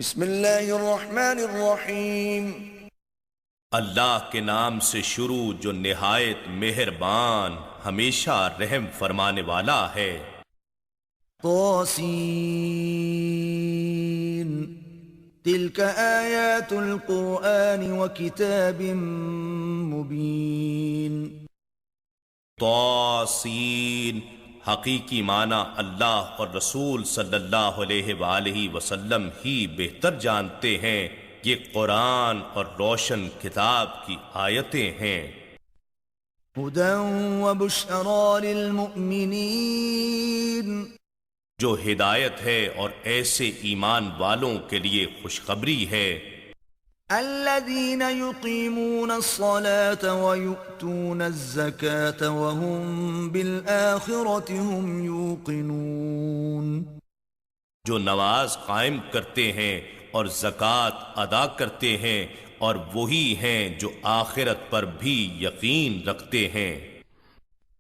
بسم اللہ الرحمن الرحیم۔ اللہ کے نام سے شروع جو نہایت مہربان ہمیشہ رحم فرمانے والا ہے۔ طاسین تلک آیات القرآن وکتاب مبین۔ طاسین حقیقی معنی اللہ اور رسول صلی اللہ علیہ وآلہ وسلم ہی بہتر جانتے ہیں۔ یہ قرآن اور روشن کتاب کی آیتیں ہیں۔ ہدی وبشری للمؤمنین، جو ہدایت ہے اور ایسے ایمان والوں کے لیے خوشخبری ہے۔ الذین یقیمون الصلاة ویؤتون الزکاة وهم بالآخرة هم یوقنون، جو نماز قائم کرتے ہیں اور زکوٰۃ ادا کرتے ہیں اور وہی ہیں جو آخرت پر بھی یقین رکھتے ہیں۔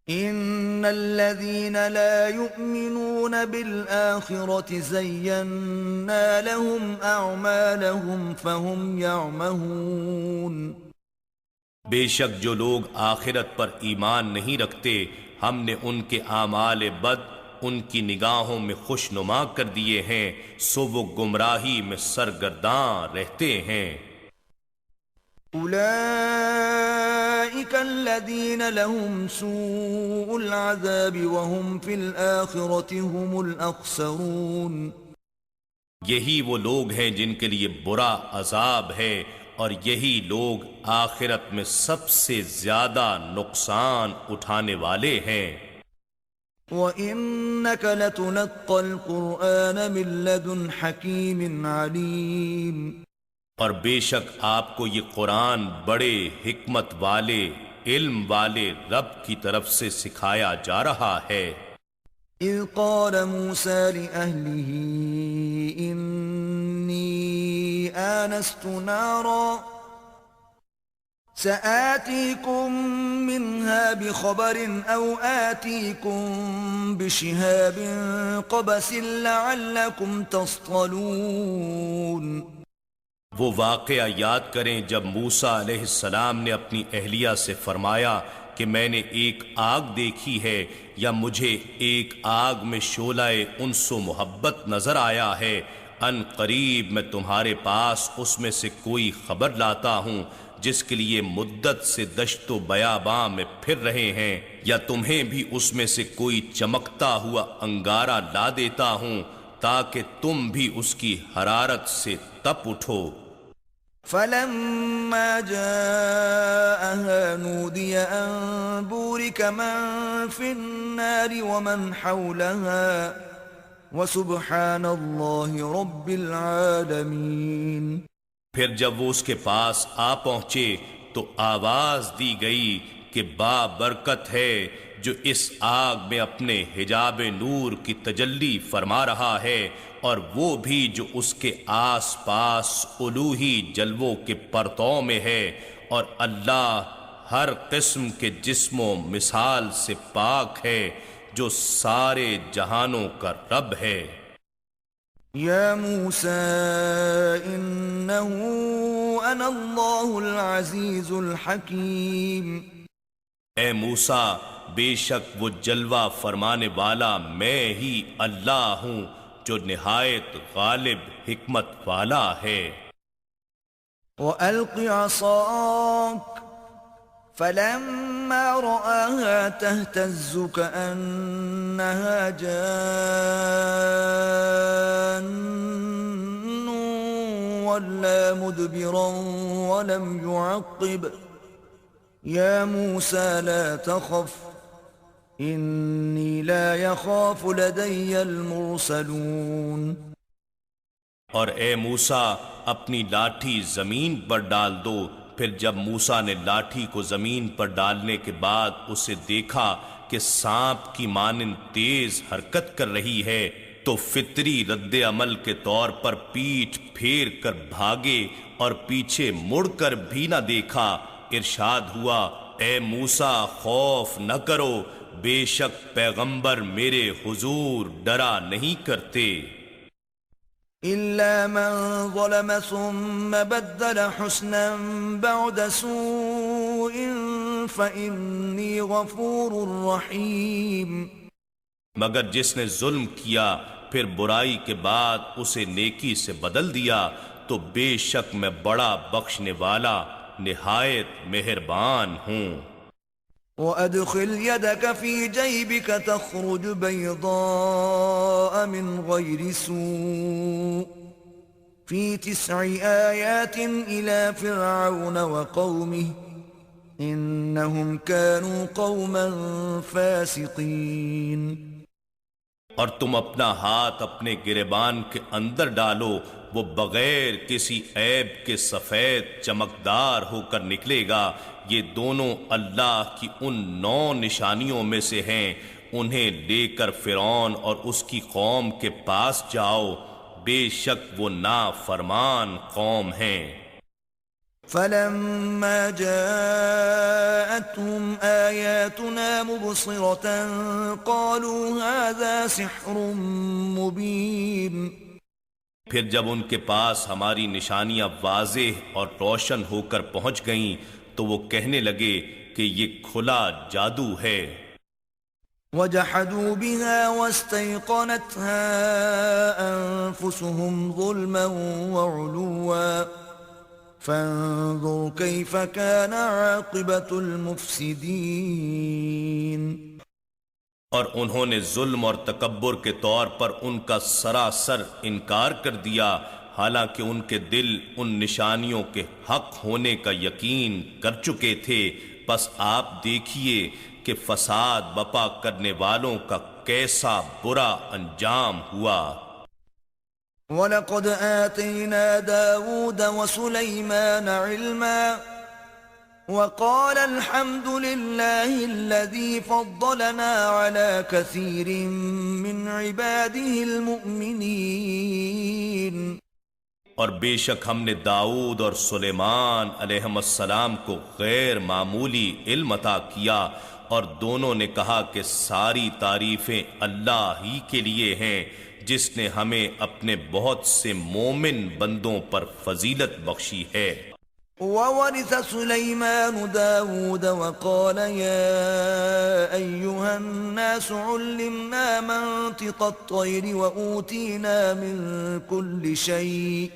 ان الذين لا يؤمنون بالآخرة زينا لهم اعمالهم فهم يعمهون، بے شک جو لوگ آخرت پر ایمان نہیں رکھتے ہم نے ان کے اعمال بد ان کی نگاہوں میں خوشنما کر دیے ہیں، سو وہ گمراہی میں سرگرداں رہتے ہیں۔ اولئک الذین لهم سوء العذاب وهم فی الآخرة هم الاخسرون، یہی وہ لوگ ہیں جن کے لیے برا عذاب ہے اور یہی لوگ آخرت میں سب سے زیادہ نقصان اٹھانے والے ہیں۔ وَإِنَّكَ لَتُلَقَّى الْقُرْآنَ مِن لَّدُنْ حَكِيمٍ عَلِيمٍ، اور بے شک آپ کو یہ قرآن بڑے حکمت والے علم والے رب کی طرف سے سکھایا جا رہا ہے۔ اذ قال موسى لأهله إني آنست نارا سآتيكم منها بخبر أو آتيكم بشهاب قبس لعلكم تصطلون۔ وہ واقعہ یاد کریں جب موسیٰ علیہ السلام نے اپنی اہلیہ سے فرمایا کہ میں نے ایک آگ دیکھی ہے یا مجھے ایک آگ میں شعلہ انس و محبت نظر آیا ہے، ان قریب میں تمہارے پاس اس میں سے کوئی خبر لاتا ہوں جس کے لیے مدت سے دشت و بیاباں میں پھر رہے ہیں، یا تمہیں بھی اس میں سے کوئی چمکتا ہوا انگارہ لا دیتا ہوں تاکہ تم بھی اس کی حرارت سے تپ اٹھو۔ فلما جاءها نودي أن بورك من في النار ومن حولها وسبحان الله رب العالمين۔ پھر جب وہ اس کے پاس آ پہنچے تو آواز دی گئی کہ بابرکت ہے جو اس آگ میں اپنے حجاب نور کی تجلی فرما رہا ہے، اور وہ بھی جو اس کے آس پاس الوہی جلووں کے پرتوں میں ہے، اور اللہ ہر قسم کے جسم و مثال سے پاک ہے جو سارے جہانوں کا رب ہے۔ یا موسیٰ انہو انا اللہ العزیز الحکیم، اے موسیٰ بے شک وہ جلوہ فرمانے والا میں ہی اللہ ہوں جو نہایت غالب حکمت والا ہے۔ وَأَلْقِ عَصَاكَ فَلَمَّا رَآهَا تَهْتَزُّ كَأَنَّهَا جَانٌّ وَلَّا مُدْبِرًا وَلَمْ يُعَقِّبْ يَا مُوسَى لَا تَخَفْ إِنِّي لَا يَخَافُ لَدَيَّ الْمُرْسَلُونَ۔ اور اے موسیٰ اپنی لاٹھی زمین پر ڈال دو۔ پھر جب موسیٰ نے لاٹھی کو زمین پر ڈالنے کے بعد اسے دیکھا کہ سانپ کی مانند تیز حرکت کر رہی ہے تو فطری رد عمل کے طور پر پیٹھ پھیر کر بھاگے اور پیچھے مڑ کر بھی نہ دیکھا۔ ارشاد ہوا اے موسیٰ خوف نہ کرو، بے شک پیغمبر میرے حضور ڈرا نہیں کرتے۔ إلا من ظلم ثم بدل حسنا بعد سوء فإني غفور رحيم. مگر جس نے ظلم کیا پھر برائی کے بعد اسے نیکی سے بدل دیا تو بے شک میں بڑا بخشنے والا نہایت مہربان ہوں. وَأَدْخِلْ يَدَكَ فِي جَيْبِكَ تَخْرُجْ بَيْضَاءَ مِنْ غَيْرِ سُوءٍ فِي 9 آيَاتٍ إِلَى فِرْعَوْنَ وَقَوْمِهِ إِنَّهُمْ كَانُوا قَوْمًا فَاسِقِينَ. اور تم اپنا ہاتھ اپنے گریبان کے اندر ڈالو، وہ بغیر کسی عیب کے سفید چمکدار ہو کر نکلے گا. یہ دونوں اللہ کی ان 9 نشانیوں میں سے ہیں. انہیں لے کر فرعون اور اس کی قوم کے پاس جاؤ، بے شک وہ نافرمان قوم ہیں. فَلَمَّا جَاءَتْهُمْ آيَاتُنَا مُبْصِرَةً قَالُوا هَذَا سِحْرٌ مُبِينٌ. پھر جب ان کے پاس ہماری نشانیاں واضح اور روشن ہو کر پہنچ گئیں تو وہ کہنے لگے کہ یہ کھلا جادو ہے. وَجَحَدُوا بِهَا وَاسْتَيْقَنَتْهَا أَنفُسُهُمْ ظُلْمًا وَعُلُوًّا فانظر كيف كان عاقبة المفسدين. اور انہوں نے ظلم اور تکبر کے طور پر ان کا سراسر انکار کر دیا، حالانکہ ان کے دل ان نشانیوں کے حق ہونے کا یقین کر چکے تھے. پس آپ دیکھیے کہ فساد بپا کرنے والوں کا کیسا برا انجام ہوا. وَلَقَدْ آتَيْنَا دَاوُودَ وَسُلَيْمَانَ عِلْمًا وَقَالَ الْحَمْدُ لِلَّهِ الَّذِي فَضَّلَنَا عَلَى كَثِيرٍ مِّنْ عِبَادِهِ الْمُؤْمِنِينَ. اور بے شک ہم نے داؤد اور سلیمان علیہم السلام کو غیر معمولی علم عطا کیا، اور دونوں نے کہا کہ ساری تعریفیں اللہ ہی کے لیے ہیں جس نے ہمیں اپنے بہت سے مومن بندوں پر فضیلت بخشی ہے. وَوَرِثَ سُلَيْمَانُ دَاوُودَ وَقَالَ يَا أَيُّهَا النَّاسُ عُلِّمْنَا مَنطِقَ الطَّيْرِ وَأُوتِينَا مِن كُلِّ شَيْءٍ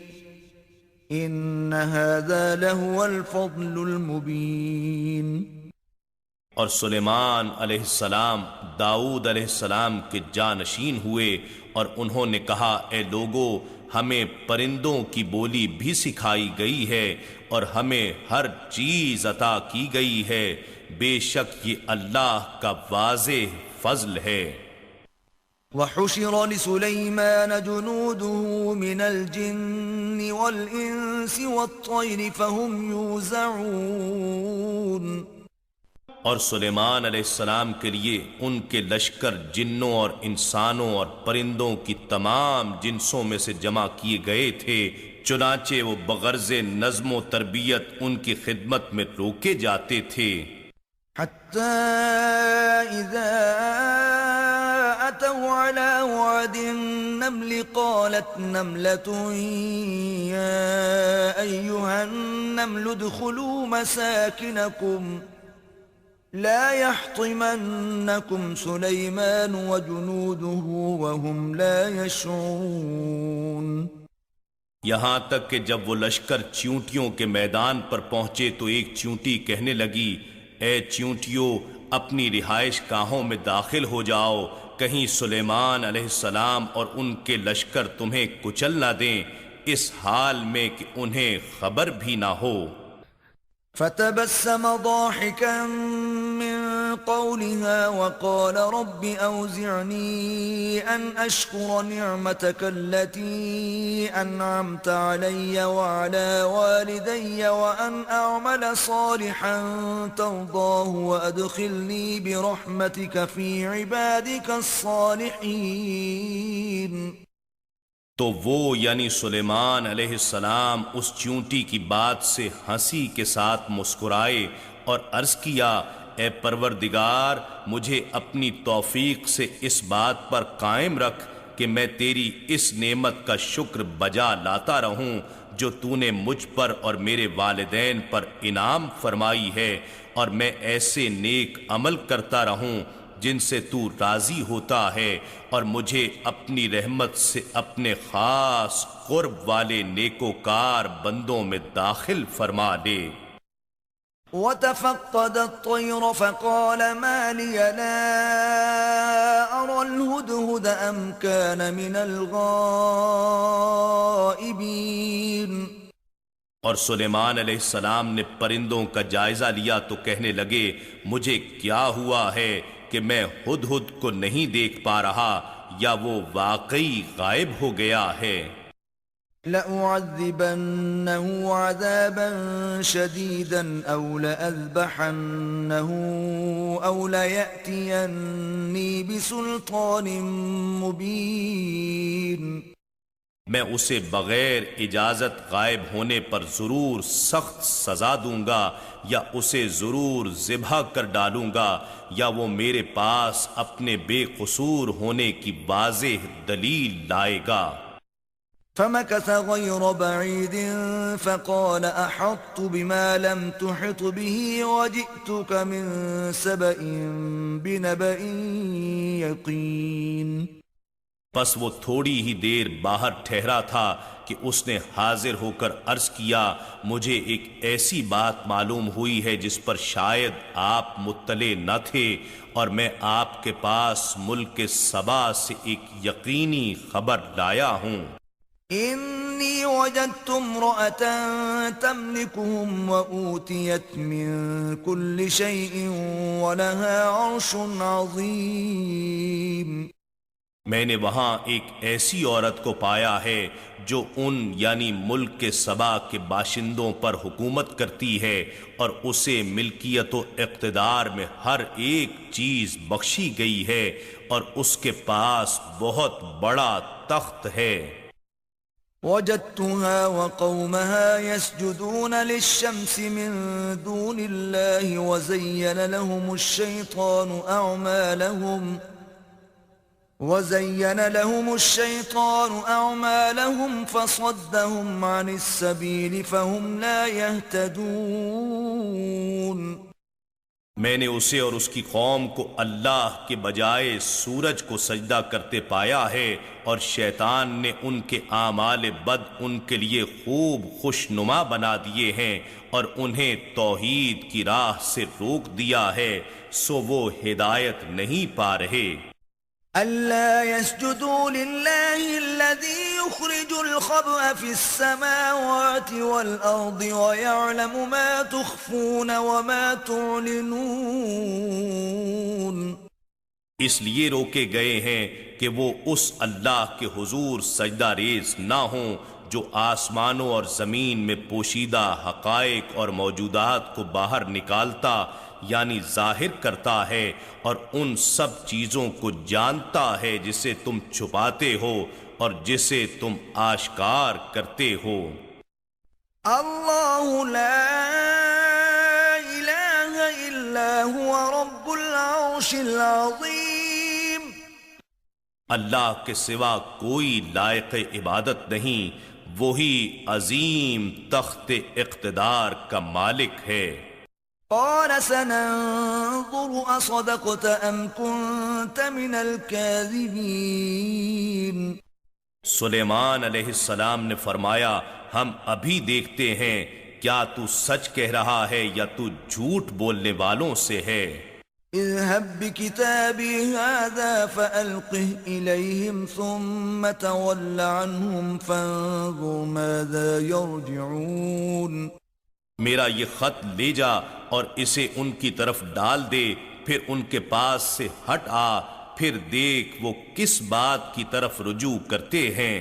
إِنَّ هَذَا لَهُوَ الْفَضْلُ الْمُبِينُ. اور سلیمان علیہ السلام داؤد علیہ السلام کے جانشین ہوئے، اور انہوں نے کہا اے لوگو، ہمیں پرندوں کی بولی بھی سکھائی گئی ہے اور ہمیں ہر چیز عطا کی گئی ہے. بے شک یہ اللہ کا واضح فضل ہے. وَحُشِرَ لِسُلَيْمَانَ جُنُودُهُ مِنَ الْجِنِّ وَالْإِنسِ وَالطَّيْرِ فَهُمْ يُوزَعُونَ. اور سلیمان علیہ السلام کے لیے ان کے لشکر جنوں اور انسانوں اور پرندوں کی تمام جنسوں میں سے جمع کیے گئے تھے، چنانچہ وہ بغرض نظم و تربیت ان کی خدمت میں روکے جاتے تھے. حَتَّى إِذَا أَتَوْا عَلَى وَادِ النَّمْلِ قَالَتْ نَمْلَةٌ يَا أَيُّهَا النَّمْلُ ادْخُلُوا مَسَاكِنَكُمْ لا يحطمنكم سليمان وجنوده وهم لا يشعرون. یہاں تک کہ جب وہ لشکر چیونٹیوں کے میدان پر پہنچے تو ایک چیونٹی کہنے لگی اے چیونٹیوں، اپنی رہائش گاہوں میں داخل ہو جاؤ، کہیں سلیمان علیہ السلام اور ان کے لشکر تمہیں کچل نہ دیں، اس حال میں کہ انہیں خبر بھی نہ ہو. فتبسم ضاحكا من قولها وقال رب أوزعني أن أشكر نعمتك التي أنعمت علي وعلى والدي وأن أعمل صالحا ترضاه وأدخلني برحمتك في عبادك الصالحين. تو وہ یعنی سلیمان علیہ السلام اس چیونٹی کی بات سے ہنسی کے ساتھ مسکرائے اور عرض کیا اے پروردگار، مجھے اپنی توفیق سے اس بات پر قائم رکھ کہ میں تیری اس نعمت کا شکر بجا لاتا رہوں جو تو نے مجھ پر اور میرے والدین پر انعام فرمائی ہے، اور میں ایسے نیک عمل کرتا رہوں جن سے تو راضی ہوتا ہے، اور مجھے اپنی رحمت سے اپنے خاص قرب والے نیکوکار بندوں میں داخل فرما دے۔ وتفقد الطير فقال ما لي لا أرى الهدهد أم كان من الغائبين۔ اور سلیمان علیہ السلام نے پرندوں کا جائزہ لیا تو کہنے لگے مجھے کیا ہوا ہے کہ میں ہدہد کو نہیں دیکھ پا رہا، یا وہ واقعی غائب ہو گیا ہے۔ لأعذبنه عذابا شديدا أو لأذبحنه أو ليأتيني بسلطان مبين۔ میں اسے بغیر اجازت غائب ہونے پر ضرور سخت سزا دوں گا، یا اسے ضرور ذبح کر ڈالوں گا، یا وہ میرے پاس اپنے بے قصور ہونے کی واضح دلیل لائے گا۔ فمكث غير بعيد فقال أحطت بما لم تحط به وجئتك من سبأ بنبأ يقين۔ پس وہ تھوڑی ہی دیر باہر ٹھہرا تھا کہ اس نے حاضر ہو کر عرض کیا مجھے ایک ایسی بات معلوم ہوئی ہے جس پر شاید آپ مطلع نہ تھے، اور میں آپ کے پاس ملک سبا سے ایک یقینی خبر لایا ہوں۔ إني وجدت امرأة تملكهم وأوتيت من كل شيء ولها عرش عظيم۔ میں نے وہاں ایک ایسی عورت کو پایا ہے جو ان یعنی ملک کے سبا کے باشندوں پر حکومت کرتی ہے، اور اسے ملکیت و اقتدار میں ہر ایک چیز بخشی گئی ہے، اور اس کے پاس بہت بڑا تخت ہے۔ وجدتها وقومها يسجدون للشمس من دون الله وزين لهم الشيطان أعمالهم فصدهم عن السبيل فهم لا يهتدون۔ میں نے اسے اور اس کی قوم کو اللہ کے بجائے سورج کو سجدہ کرتے پایا ہے، اور شیطان نے ان کے اعمال بد ان کے لیے خوب خوشنما بنا دیے ہیں، اور انہیں توحید کی راہ سے روک دیا ہے، سو وہ ہدایت نہیں پا رہے۔ ألا يسجدوا لله الذي يخرج الخبأ في السماوات والأرض ويعلم ما تخفون وما تعلنون۔ اس لیے روکے گئے ہیں کہ وہ اس اللہ کے حضور سجدہ ریز نہ ہوں جو آسمانوں اور زمین میں پوشیدہ حقائق اور موجودات کو باہر نکالتا یعنی ظاہر کرتا ہے، اور ان سب چیزوں کو جانتا ہے جسے تم چھپاتے ہو اور جسے تم آشکار کرتے ہو۔ اللہ لا الہ الا هو رب العرش العظیم۔ اللہ کے سوا کوئی لائق عبادت نہیں، وہی عظیم تخت اقتدار کا مالک ہے۔ قال سننظر اصدقت ام كنت من الكاذبین۔ سلیمان علیہ السلام نے فرمایا ہم ابھی دیکھتے ہیں کیا تو سچ کہہ رہا ہے یا تو جھوٹ بولنے والوں سے ہے۔ اذهب بكتابي هذا فألقه إليهم ثم تول عنهم فانظر ماذا يرجعون۔ میرا یہ خط لے جا اور اسے ان کی طرف ڈال دے، پھر ان کے پاس سے ہٹ آ، پھر دیکھ وہ کس بات کی طرف رجوع کرتے ہیں۔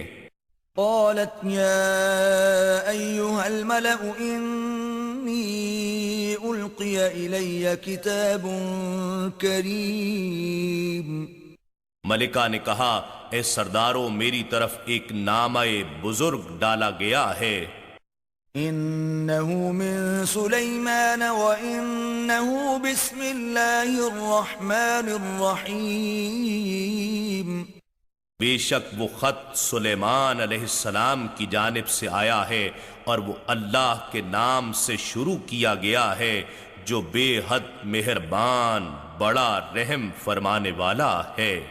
قالت يا أيها الملأ إني ألقي إلي كتاب كريم۔ ملکہ نے کہا اے سردارو میری طرف ایک نامہ بزرگ ڈالا گیا ہے۔ إنه من سليمان وإنه بسم الله الرحمن الرحيم۔ بے شک وہ خط سلیمان علیہ السلام کی جانب سے آیا ہے اور وہ اللہ کے نام سے شروع کیا گیا ہے جو بے حد مہربان بڑا رحم فرمانے والا ہے۔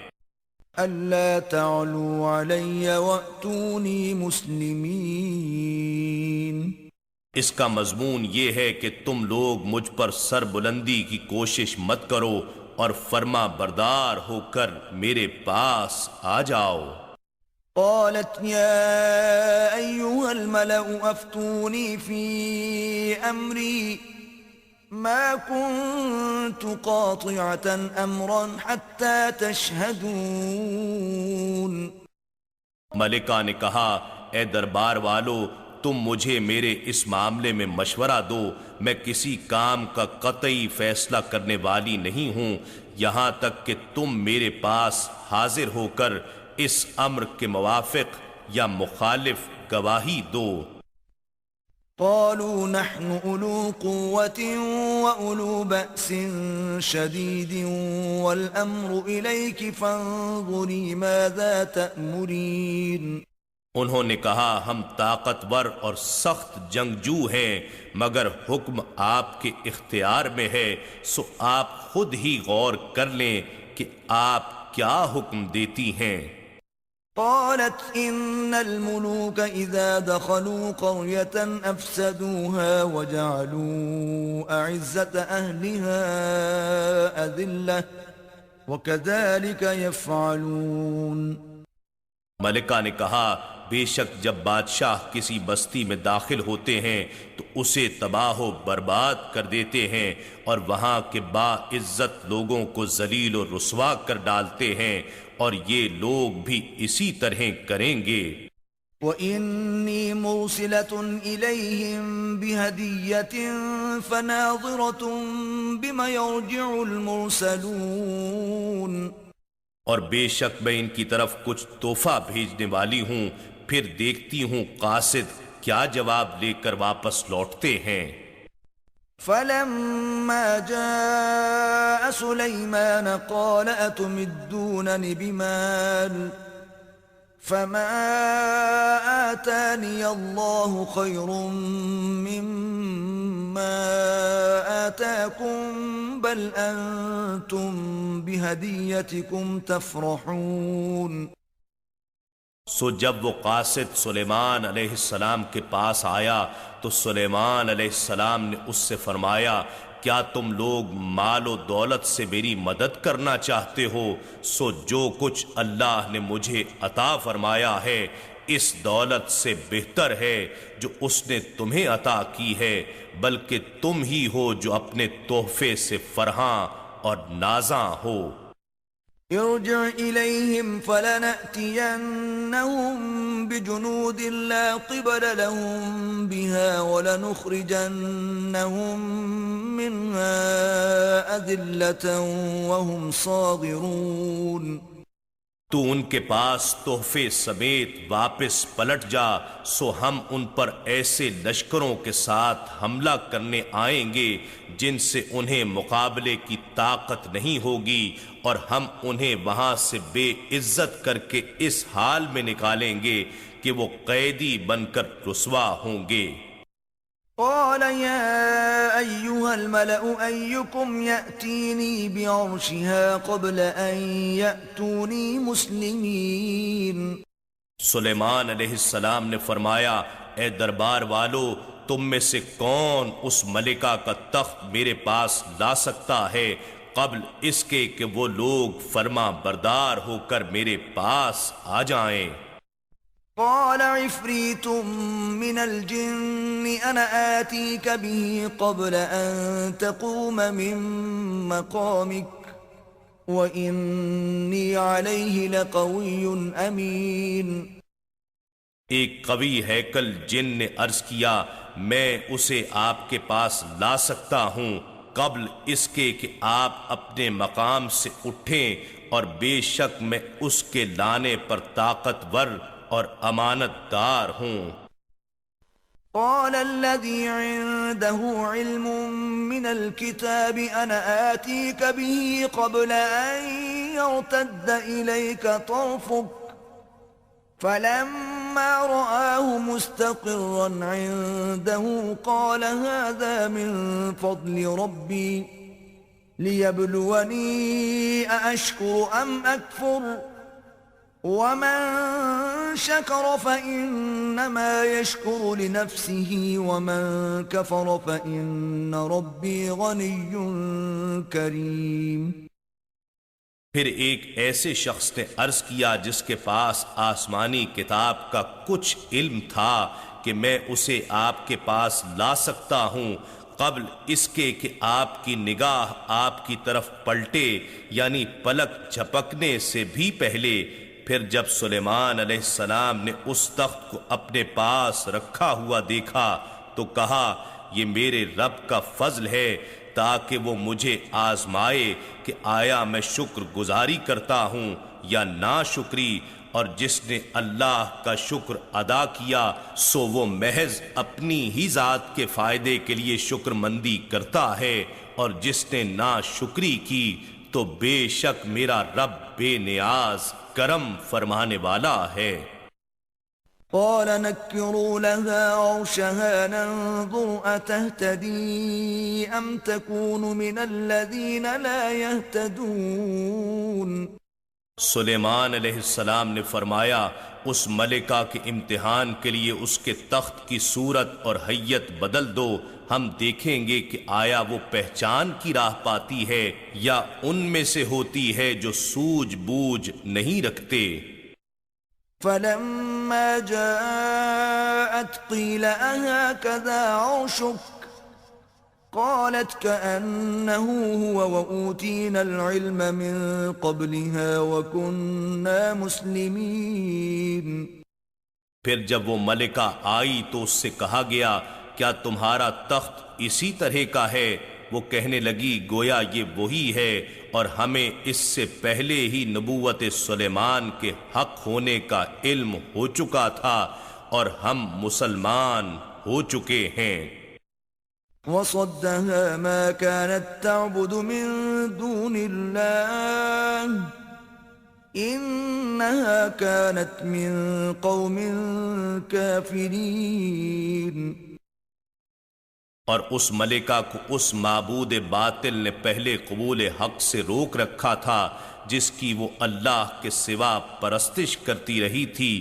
ألا تعلوا علي وأتوني مسلمين۔ اس کا مضمون یہ ہے کہ تم لوگ مجھ پر سر بلندی کی کوشش مت کرو اور فرما بردار ہو کر میرے پاس آ جاؤ۔ قالت يا أيها الملأ أفتوني في أمري ما كنت قاطعة أمرا حتى تشهدون۔ ملکہ نے کہا اے دربار والو تم مجھے میرے اس معاملے میں مشورہ دو، میں کسی کام کا قطعی فیصلہ کرنے والی نہیں ہوں یہاں تک کہ تم میرے پاس حاضر ہو کر اس امر کے موافق یا مخالف گواہی دو۔ قالوا نحن أولو قوة وأولو بأس شديد والأمر إليك فانظري ماذا تأمرين۔ انہوں نے کہا ہم طاقتور اور سخت جنگجو ہیں مگر حکم آپ کے اختیار میں ہے، سو آپ خود ہی غور کر لیں کہ آپ کیا حکم دیتی ہیں۔ قالت إن الملوك إذا دخلوا قرية أفسدوها وجعلوا أعزة أهلها أذلة وكذلك يفعلون۔ ملکہ نے کہا بے شک جب بادشاہ کسی بستی میں داخل ہوتے ہیں تو اسے تباہ و برباد کر دیتے ہیں اور وہاں کے باعزت لوگوں کو ذلیل و رسوا کر ڈالتے ہیں، اور یہ لوگ بھی اسی طرح کریں گے۔ وَإِنِّي مُرْسِلَةٌ إِلَيْهِمْ بِهَدِيَّةٍ فَنَاظِرَةٌ بِمَ يَرْجِعُ الْمُرْسَلُونَ۔ اور بے شک میں ان کی طرف کچھ تحفہ بھیجنے والی ہوں، پھر دیکھتی ہوں قاصد کیا جواب لے کر واپس لوٹتے ہیں۔ فَلَمَّا جَاءَ سُلَيْمَانَ قَالَ أَتُمِدُّونَنِ بِمَالٍ فَمَا آتَانِيَ اللَّهُ خَيْرٌ مِّمَّا آتَاكُمْ بَلْ أَنْتُمْ بِهَدِيَّتِكُمْ تَفْرَحُونَ۔ سو جب وہ قاصد سلیمان علیہ السلام کے پاس آیا تو سلیمان علیہ السلام نے اس سے فرمایا کیا تم لوگ مال و دولت سے میری مدد کرنا چاہتے ہو؟ سو جو کچھ اللہ نے مجھے عطا فرمایا ہے اس دولت سے بہتر ہے جو اس نے تمہیں عطا کی ہے، بلکہ تم ہی ہو جو اپنے تحفے سے فرحاں اور نازاں ہو۔ ارجع إليهم فلنأتينهم بجنود لا قبل لهم بها ولنخرجنهم منها أذلة وهم صاغرون۔ تو ان کے پاس تحفے سمیت واپس پلٹ جا، سو ہم ان پر ایسے لشکروں کے ساتھ حملہ کرنے آئیں گے جن سے انہیں مقابلے کی طاقت نہیں ہوگی، اور ہم انہیں وہاں سے بے عزت کر کے اس حال میں نکالیں گے کہ وہ قیدی بن کر رسوا ہوں گے۔ قال يا أيها الملأ أيكم يأتيني بعرشها قبل أن يأتوني مسلمين۔ سلیمان علیہ السلام نے فرمایا اے دربار والو تم میں سے کون اس ملکہ کا تخت میرے پاس لا سکتا ہے قبل اس کے کہ وہ لوگ فرما بردار ہو کر میرے پاس آ جائیں۔ قال عفريت من الجن أنا آتيك به قبل أن تقوم من مقامك وإني عليه لقوي أمين۔ ایک قوی ہیکل جن نے عرض کیا میں اسے آپ کے پاس لا سکتا ہوں قبل اس کے کہ آپ اپنے مقام سے اٹھیں، اور بے شک میں اس کے لانے پر طاقتور اور امانت دار ہوں۔ قال الذي عنده علم من الكتاب أنا آتيك به قبل أن يرتد إليك طرفك فلما رآه مستقرا عنده قال هذا من فضل ربي ليبلوني أأشكر أم أكفر ومن شكر فإنما يشكر لنفسه ومن كفر فإن ربي غني كريم. پھر ایک ایسے شخص نے عرض کیا جس کے پاس آسمانی کتاب کا کچھ علم تھا کہ میں اسے آپ کے پاس لا سکتا ہوں قبل اس کے کہ آپ کی نگاہ آپ کی طرف پلٹے، یعنی پلک جھپکنے سے بھی پہلے. پھر جب سلیمان علیہ السلام نے اس تخت کو اپنے پاس رکھا ہوا دیکھا تو کہا یہ میرے رب کا فضل ہے تاکہ وہ مجھے آزمائے کہ آیا میں شکر گزاری کرتا ہوں یا ناشکری، اور جس نے اللہ کا شکر ادا کیا سو وہ محض اپنی ہی ذات کے فائدے کے لیے شکر مندی کرتا ہے، اور جس نے ناشکری کی تو بے شک میرا رب بے نیاز کرم فرمانے والا ہے. قال نكروا لها عرشها ننظر أتهتدي أم تكون من الذين لا يهتدون. سلیمان علیہ السلام نے فرمایا اس ملکہ کے امتحان کے لیے اس کے تخت کی صورت اور حیت بدل دو، ہم دیکھیں گے کہ آیا وہ پہچان کی راہ پاتی ہے یا ان میں سے ہوتی ہے جو سوجھ بوجھ نہیں رکھتے. فلما جاءت قيل أهكذا عرشك قالت كأنه هو وأوتينا العلم من قبلها وكنا مسلمين. پھر جب وہ ملکہ آئی تو اس سے کہا گیا کیا تمہارا تخت اسی طرح کا ہے؟ وہ کہنے لگی گویا یہ وہی ہے اور ہمیں اس سے پہلے ہی نبوت سلیمان کے حق ہونے کا علم ہو چکا تھا اور ہم مسلمان ہو چکے ہیں. وصدها ما كانت تعبد من دون الله إنها كانت من قوم كافرين. اور اس ملکہ کو اس معبود باطل نے پہلے قبول حق سے روک رکھا تھا جس کی وہ اللہ کے سوا پرستش کرتی رہی تھی،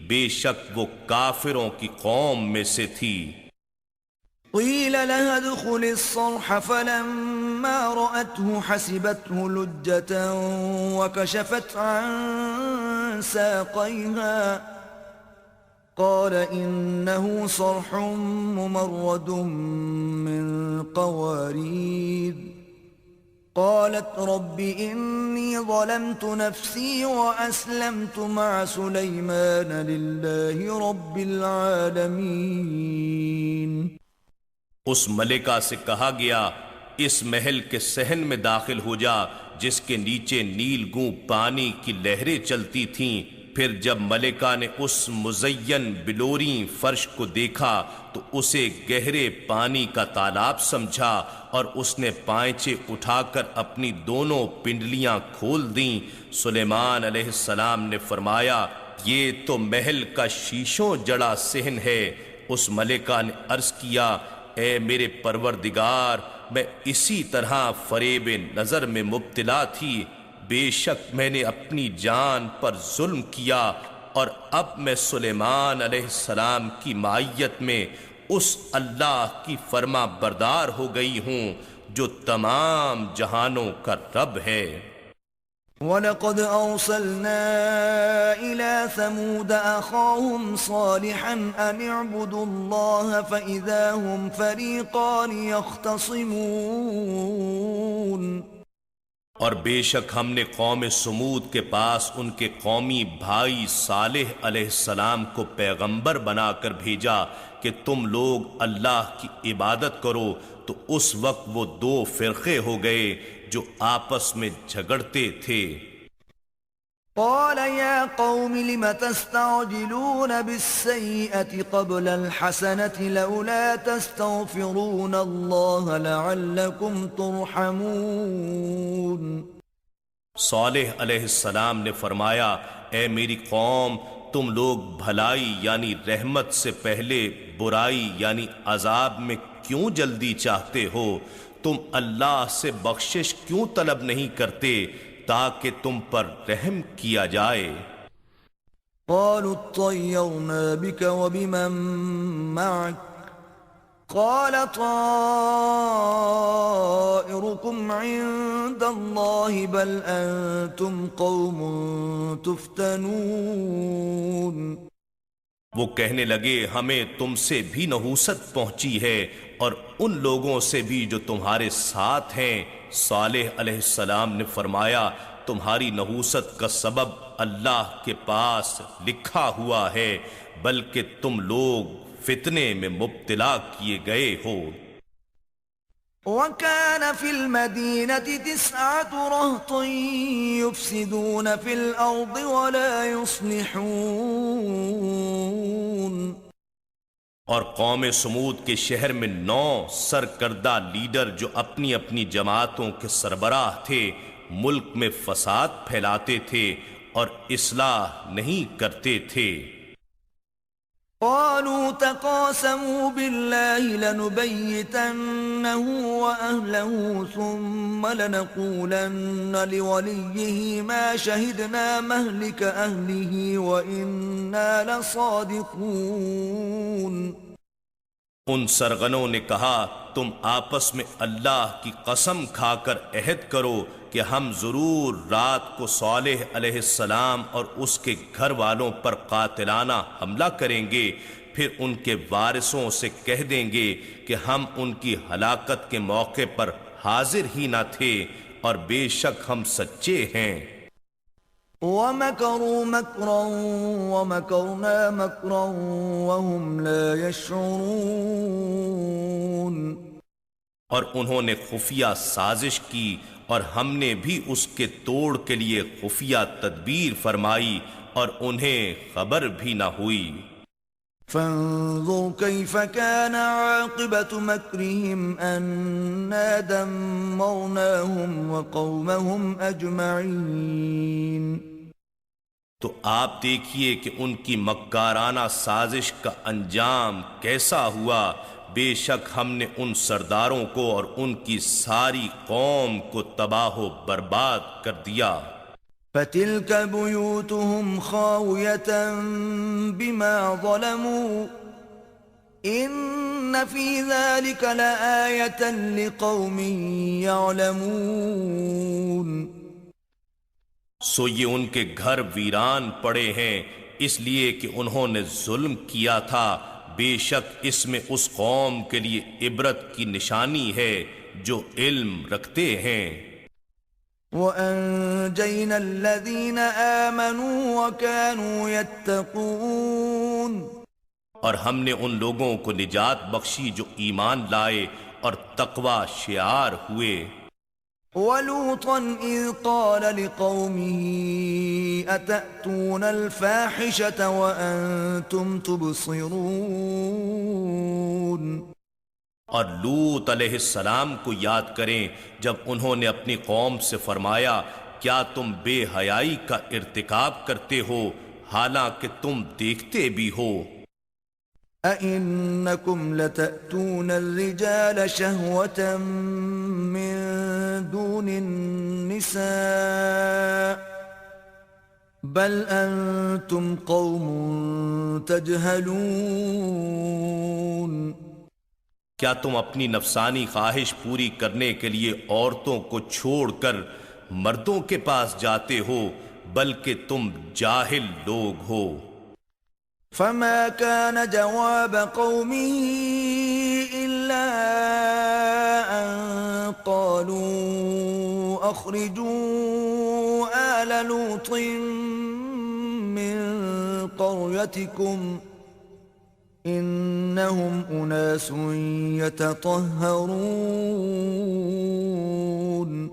بے شک وہ کافروں کی قوم میں سے تھی. قیل لها ادخل الصرح فلما رأته حسبته لجة وكشفت عن ساقيها قال إنه صرح ممرد من قوارير قالت رب إني ظلمت نفسي وأسلمت مع سليمان لله رب العالمين. اس ملکہ سے کہا گیا اس محل کے صحن میں داخل ہو جا جس کے نیچے نیل گوں پانی کی لہریں چلتی تھیں. پھر جب ملکہ نے اس مزین بلوری فرش کو دیکھا تو اسے گہرے پانی کا تالاب سمجھا اور اس نے پائچے اٹھا کر اپنی دونوں پنڈلیاں کھول دیں. سلیمان علیہ السلام نے فرمایا یہ تو محل کا شیشوں جڑا صحن ہے. اس ملکہ نے عرض کیا اے میرے پروردگار میں اسی طرح فریب نظر میں مبتلا تھی، بے شک میں نے اپنی جان پر ظلم کیا اور اب میں سلیمان علیہ السلام کی معیت میں اس اللہ کی فرما بردار ہو گئی ہوں جو تمام جہانوں کا رب ہے. وَلَقَدْ أَرْسَلْنَا إِلَى ثَمُودَ أَخَاهُمْ صَالِحًا أَنِ اعْبُدُوا اللَّهَ فَإِذَا هُمْ فَرِيقَانِ يَخْتَصِمُونَ. اور بے شک ہم نے قوم سمود کے پاس ان کے قومی بھائی صالح علیہ السلام کو پیغمبر بنا کر بھیجا کہ تم لوگ اللہ کی عبادت کرو، تو اس وقت وہ دو فرقے ہو گئے جو آپس میں جھگڑتے تھے. قال يا قوم لم تستعجلون بالسيئة قبل الحسنة لولا تستغفرون الله لعلكم ترحمون. صالح علیہ السلام نے فرمایا اے میری قوم تم لوگ بھلائی یعنی رحمت سے پہلے برائی یعنی عذاب میں کیوں جلدی چاہتے ہو؟ تم اللہ سے بخشش کیوں طلب نہیں کرتے تاکہ تم پر رحم کیا جائے؟ قالوا اطيرنا بك وبمن معك قال طائركم عند الله بل أنتم قوم تفتنون۔ وہ کہنے لگے ہمیں تم سے بھی نحوست پہنچی ہے اور ان لوگوں سے بھی جو تمہارے ساتھ ہیں۔ صالح علیہ السلام نے فرمایا تمہاری نحوست کا سبب اللہ کے پاس لکھا ہوا ہے، بلکہ تم لوگ فتنے میں مبتلا کیے گئے ہو۔ وَكَانَ فِي الْمَدِينَةِ 9 رَهْطٌ يُفْسِدُونَ فِي الْأَرْضِ وَلَا يُصْلِحُونَ۔ اور قوم سمود کے شہر میں 9 سرکردہ لیڈر جو اپنی اپنی جماعتوں کے سربراہ تھے، ملک میں فساد پھیلاتے تھے اور اصلاح نہیں کرتے تھے۔ قالوا تقاسموا بالله لنبيتنه وأهله ثم لنقولن لوليه ما شهدنا مهلك أهله وإنا لصادقون۔ ان سرغنوں نے کہا تم آپس میں اللہ کی قسم کھا کر عہد کرو کہ ہم ضرور رات کو صالح علیہ السلام اور اس کے گھر والوں پر قاتلانہ حملہ کریں گے، پھر ان کے وارثوں سے کہہ دیں گے کہ ہم ان کی ہلاکت کے موقع پر حاضر ہی نہ تھے اور بے شک ہم سچے ہیں۔ وَمَكَرُوا مَكْرًا وَمَكَرْنَا مَكْرًا وَهُمْ لَا يَشْعُرُونَ۔ اور انہوں نے خفیہ سازش کی اور ہم نے بھی اس کے توڑ کے لیے خفیہ تدبیر فرمائی اور انہیں خبر بھی نہ ہوئی۔ فانظر كيف كان عاقبة مكرهم أنا دمرناهم وقومهم أجمعين۔ تو آپ دیکھیے کہ ان کی مکارانہ سازش کا انجام کیسا ہوا، بے شک ہم نے ان سرداروں کو اور ان کی ساری قوم کو تباہ و برباد کر دیا۔ فَتِلْكَ بُيُوتُهُمْ خَاوِيَةً بِمَا ظَلَمُوا إِنَّ فِي ذَلِكَ لَآيَةً لِقَوْمٍ يَعْلَمُونَ۔ سو یہ ان کے گھر ویران پڑے ہیں اس لیے کہ انہوں نے ظلم کیا تھا، بے شک اس میں اس قوم کے لیے عبرت کی نشانی ہے جو علم رکھتے ہیں۔ وَأَنجَيْنَا الَّذِينَ آمَنُوا وَكَانُوا يَتَّقُونَ۔ اور ہم نے ان لوگوں کو نجات بخشی جو ایمان لائے اور تقوی شعار ہوئے۔ وَلُوطًا إِذْ قَالَ لِقَوْمِهِ أَتَأْتُونَ الْفَاحِشَةَ وَأَنْتُمْ تُبْصِرُونَ۔ اور لوط علیہ السلام کو یاد کریں جب انہوں نے اپنی قوم سے فرمایا کیا تم بے حیائی کا ارتکاب کرتے ہو حالانکہ تم دیکھتے بھی ہو۔ أَإِنَّكُمْ لَتَأْتُونَ الرِّجَالَ شَهْوَةً مِّن دُونِ النِّسَاءِ بَلْ أَنْتُمْ قَوْمٌ تَجْهَلُونَ۔ کیا تم اپنی نفسانی خواہش پوری کرنے کے لیے عورتوں کو چھوڑ کر مردوں کے پاس جاتے ہو، بلکہ تم جاہل لوگ ہو۔ فما كان جواب قومه إلا أن قالوا أخرجوا آل لوط من قريتكم إنهم أناس يتطهرون۔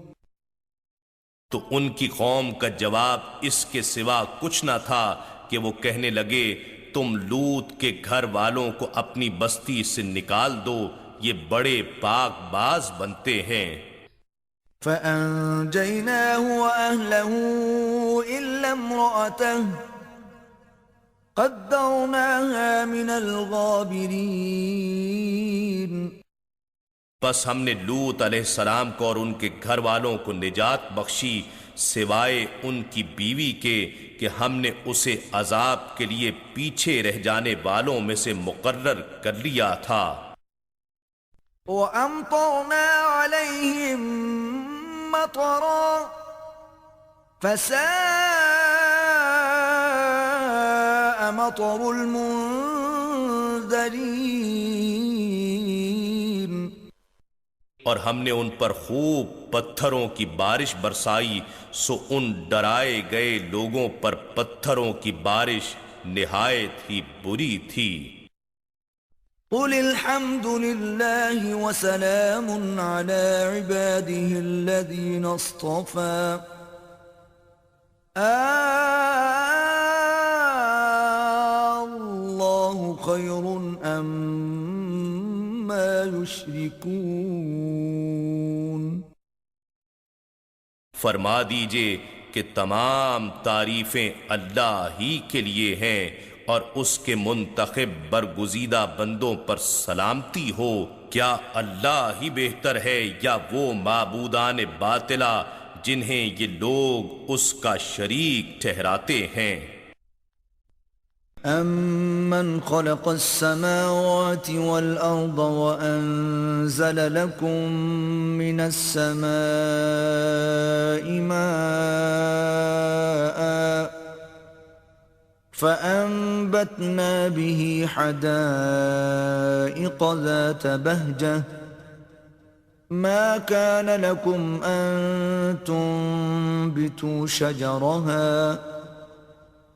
تو ان کی قوم کا جواب اس کے سوا کچھ نہ تھا کہ وہ کہنے لگے تم لوط کے گھر والوں کو اپنی بستی سے نکال دو، یہ بڑے پاک باز بنتے ہیں۔ فَأَنْجَيْنَاهُ وَأَهْلَهُ إِلَّا امْرَأَتَهُ قدرناها من الغابرين بس ہم نے لوط علیہ السلام کو اور ان کے گھر والوں کو نجات بخشی سوائے ان کی بیوی کے کہ ہم نے اسے عذاب کے لیے پیچھے رہ جانے والوں میں سے مقرر کر لیا تھا۔ وَأَمْطَرْنَا عَلَيْهِمْ مَطَرًا فَسَاءَ مَطَرُ الْمُنذَرِينَ اور ہم نے ان پر خوب پتھروں کی بارش برسائی، سو ان ڈرائے گئے لوگوں پر پتھروں کی بارش نہایت ہی بری تھی۔ قل الحمد لله وسلام على عباده الذين اصطفى الله خير أما يشركون۔ فرما دیجئے کہ تمام تعریفیں اللہ ہی کے لیے ہیں، اور اس کے منتخب برگزیدہ بندوں پر سلامتی ہو۔ کیا اللہ ہی بہتر ہے یا وہ معبودان باطلہ جنہیں یہ لوگ اس کا شریک ٹھہراتے ہیں؟ أَمَّنْ خَلَقَ السَّمَاوَاتِ وَالْأَرْضَ وَأَنزَلَ لَكُم مِّنَ السَّمَاءِ مَاءً فَأَنبَتْنَا بِهِ حَدَائِقَ ذَاتَ بَهْجَةٍ مَا كَانَ لَكُمْ أَن تُنبِتُوا شَجَرَهَا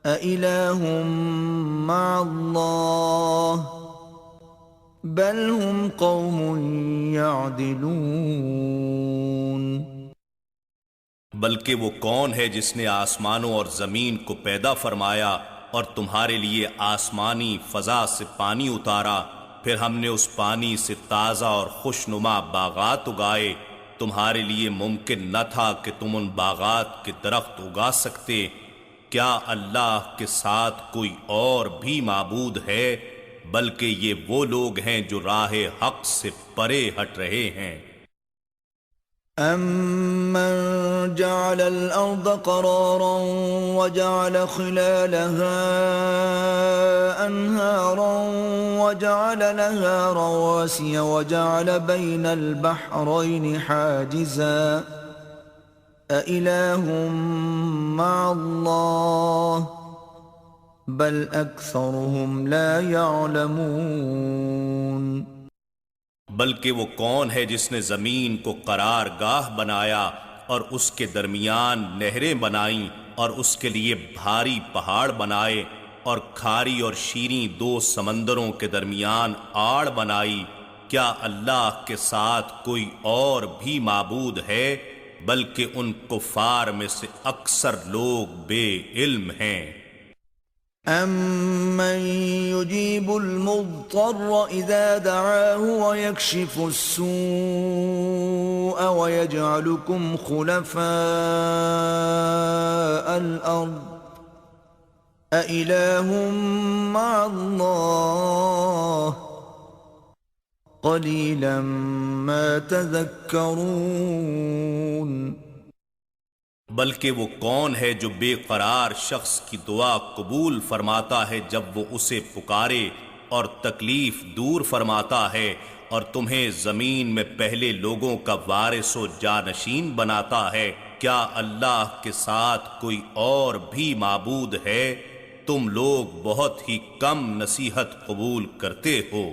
أَإِلَٰهٌ مَّعَ اللَّهِ بَلْ هُمْ قَوْمٌ يَعْدِلُونَ۔ بلکہ وہ کون ہے جس نے آسمانوں اور زمین کو پیدا فرمایا اور تمہارے لیے آسمانی فضا سے پانی اتارا، پھر ہم نے اس پانی سے تازہ اور خوشنما باغات اگائے۔ تمہارے لیے ممکن نہ تھا کہ تم ان باغات کے درخت اگا سکتے۔ کیا اللہ کے ساتھ کوئی اور بھی معبود ہے؟ بلکہ یہ وہ لوگ ہیں جو راہ حق سے پرے ہٹ رہے ہیں۔ أَمَّن جَعَلَ الْأَرْضَ قَرَارًا وَجَعَلَ خِلَالَهَا أَنْهَارًا وَجَعَلَ لَهَا رَوَاسِيَ وَجَعَلَ بَيْنَ الْبَحْرَيْنِ حَاجِزًا أَإِلَٰهٌ مَّعَ اللَّهِ بَلْ أَكْثَرُهُمْ لَا يَعْلَمُونَ۔ بلکہ وہ کون ہے جس نے زمین کو قرار گاہ بنایا اور اس کے درمیان نہریں بنائیں اور اس کے لیے بھاری پہاڑ بنائے اور کھاری اور شیریں دو سمندروں کے درمیان آڑ بنائی؟ کیا اللہ کے ساتھ کوئی اور بھی معبود ہے؟ بلکہ ان کفار میں سے اکثر لوگ بے علم ہیں۔ أَمَّن يُجِيبُ الْمُضْطَرَّ إِذَا دَعَاهُ وَيَكْشِفُ السُّوءَ وَيَجْعَلُكُمْ خُلَفَاءَ الْأَرْضِ أَإِلَٰهٌ مَّعَ اللَّهِ قَلِيلًا مَّا تَذَكَّرُونَ۔ بلکہ وہ کون ہے جو بے قرار شخص کی دعا قبول فرماتا ہے جب وہ اسے پکارے، اور تکلیف دور فرماتا ہے، اور تمہیں زمین میں پہلے لوگوں کا وارث و جانشین بناتا ہے؟ کیا اللہ کے ساتھ کوئی اور بھی معبود ہے؟ تم لوگ بہت ہی کم نصیحت قبول کرتے ہو۔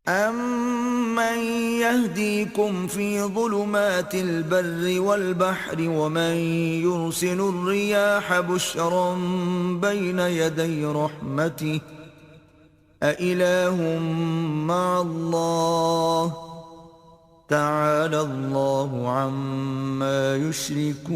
أَمَّن يَهْدِيكُمْ فِي ظُلُمَاتِ الْبَرِّ وَالْبَحْرِ وَمَن يُرْسِلُ الرِّيَاحَ بُشْرًا بَيْنَ يَدَيْ رَحْمَتِهِ أَإِلَٰهٌ مَّعَ اللَّهِ تَعَالَى اللَّهُ عَمَّا يُشْرِكُونَ۔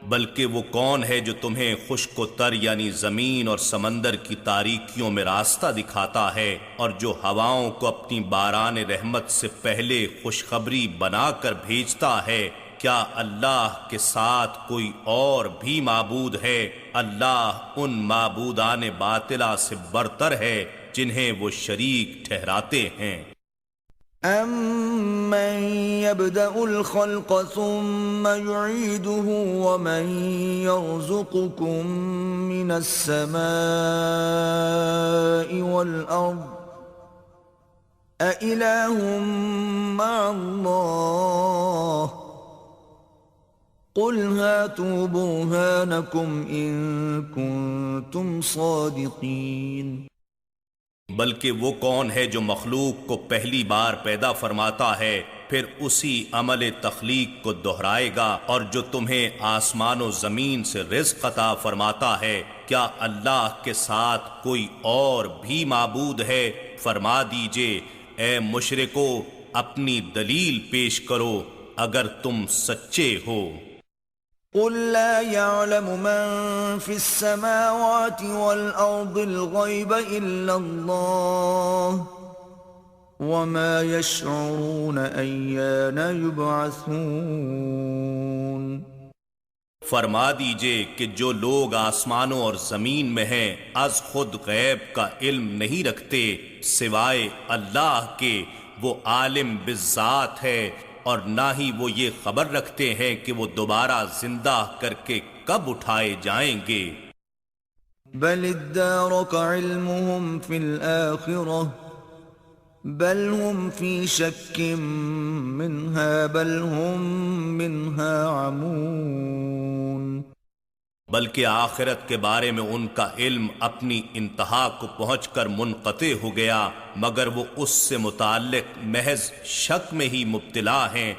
بلکہ وہ کون ہے جو تمہیں خشک و تر یعنی زمین اور سمندر کی تاریکیوں میں راستہ دکھاتا ہے، اور جو ہواؤں کو اپنی باران رحمت سے پہلے خوشخبری بنا کر بھیجتا ہے؟ کیا اللہ کے ساتھ کوئی اور بھی معبود ہے؟ اللہ ان معبودان باطلہ سے برتر ہے جنہیں وہ شریک ٹھہراتے ہیں۔ أَمَّن يَبْدَأُ الْخَلْقَ ثُمَّ يُعِيدُهُ وَمَن يَرْزُقُكُم مِّنَ السَّمَاءِ وَالْأَرْضِ أَإِلَٰهٌ مَّعَ اللَّهِ قُلْ هَاتُوا بُرْهَانَكُمْ إِن كُنتُمْ صَادِقِينَ۔ بلکہ وہ کون ہے جو مخلوق کو پہلی بار پیدا فرماتا ہے پھر اسی عمل تخلیق کو دہرائے گا، اور جو تمہیں آسمان و زمین سے رزق عطا فرماتا ہے، کیا اللہ کے ساتھ کوئی اور بھی معبود ہے؟ فرما دیجئے اے مشرکو اپنی دلیل پیش کرو اگر تم سچے ہو۔ قل لا يعلم من في السماوات والأرض الغيب إلا الله وما يشعرون أيان يبعثون۔ فرما دیجئے کہ جو لوگ آسمانوں اور زمین میں ہیں از خود غیب کا علم نہیں رکھتے سوائے اللہ کے، وہ عالم بالذات ہے، اور نہ ہی وہ یہ خبر رکھتے ہیں کہ وہ دوبارہ زندہ کر کے کب اٹھائے جائیں گے۔ بل ادارك علمهم في الآخرة بل هم في شك منها بل هم منها عمون۔ بلکہ آخرت کے بارے میں ان کا علم اپنی انتہا کو پہنچ کر منقطع ہو گیا، مگر وہ اس سے متعلق محض شک میں ہی مبتلا ہیں،